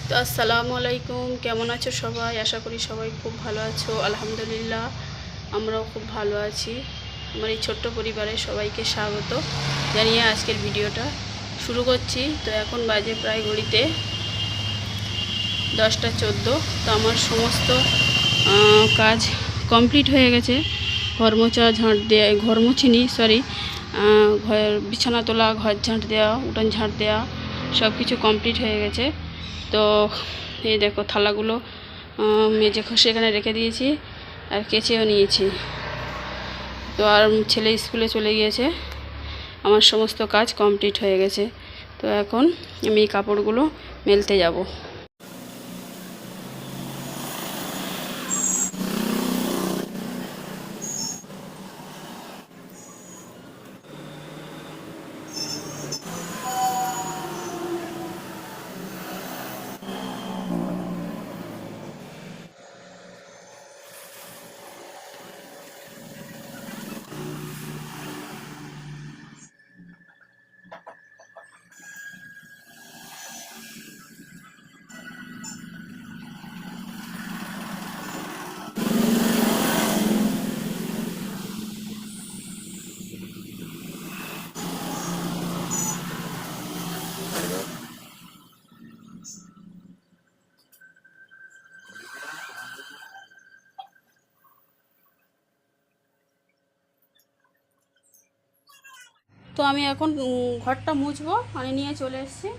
তো আসসালামু আলাইকুম, কেমন আছো সবাই? আশা করি সবাই খুব ভালো আছো। আলহামদুলিল্লাহ, আমরাও খুব ভালো আছি। আমার এই ছোট্ট পরিবারে সবাইকে স্বাগত জানিয়ে আজকের ভিডিওটা শুরু করছি। তো এখন বাজে প্রায় ঘড়িতে 10টা 14। তো আমার সমস্ত কাজ কমপ্লিট হয়ে গেছে। ঘর মোছা, ঝাঁট দেওয়া, ঘর মুছিনি সরি, ঘর বিছানা তোলা, ঘর ঝাঁট দেওয়া, উঠান ঝাঁট দেওয়া সব কিছু কমপ্লিট হয়ে গেছে। তো এই দেখো থালাগুলো মেজে ঘষে এখানে রেখে দিয়েছি আর কেচেও নিয়েছি। তো আর ছেলে স্কুলে চলে গিয়েছে, আমার সমস্ত কাজ কমপ্লিট হয়ে গেছে। তো এখন আমি এই কাপড়গুলো মেলতে যাব। তো আমি এখন ঘরটা মুছবো, পানি নিয়ে চলে এসেছি।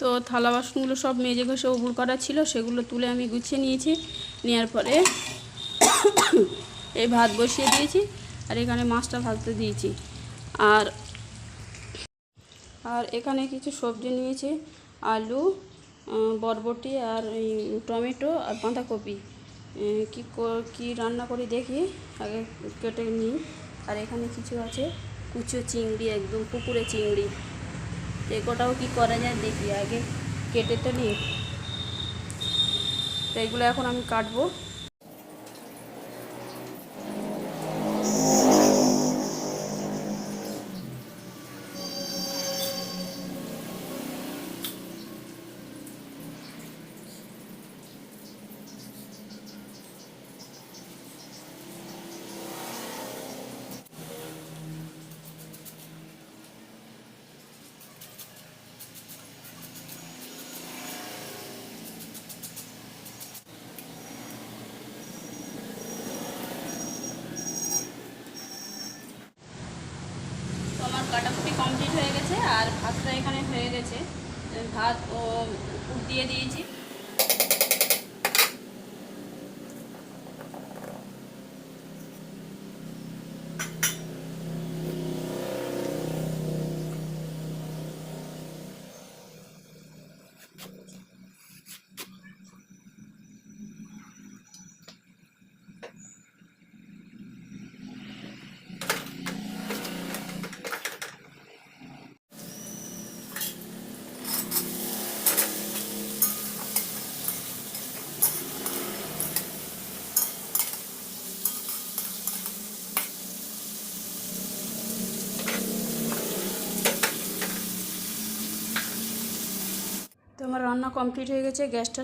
তো থালা বাসনগুলো সব মেজে ঘষে উবুড় করা ছিল, সেগুলো তুলে আমি গুছিয়ে নিয়েছি। নেওয়ার পরে এই ভাত বসিয়ে দিয়েছি আর এখানে মাছটা ভাজতে দিয়েছি। আর আর এখানে কিছু সবজি নিয়েছি, আলু, বরবটি আর এই টমেটো আর বাঁধাকপি। কি রান্না করি দেখি, আগে কেটে নিই। আর এখানে কিছু আছে কুচো চিংড়ি, একদম পুকুরে চিংড়ি। তো এগুলোটাও কী করা যায় দেখি, আগে কেটে তো নিই। তো এগুলো এখন আমি কাটবো। কাটাকুটি কমপ্লিট হয়ে গেছে আর ভাতটা এখানে হয়ে গেছে। ভাত ও দিয়ে দিয়েছি। কমপ্লিট হয়ে গেছে, গ্যাসটা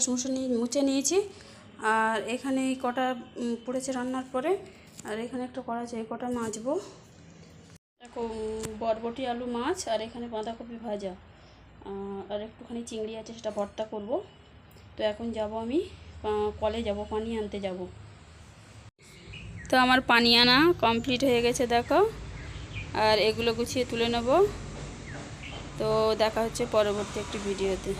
মুছে নিয়েছি। আর এখানে এই কটা পড়েছে রান্নার পরে, আর এখানে একটা কড়া আছে, এই কটা মাজবো। বরবটি আলু মাছ, আর এখানে বাঁধাকপি ভাজা, আর একটুখানি চিংড়ি আছে, সেটা ভর্তা করব। তো এখন যাব আমি কলে যাব, পানি আনতে যাব। তো আমার পানি আনা কমপ্লিট হয়ে গেছে দেখো, আর এগুলো গুছিয়ে তুলে নেব। তো দেখা হচ্ছে পরবর্তী একটি ভিডিওতে।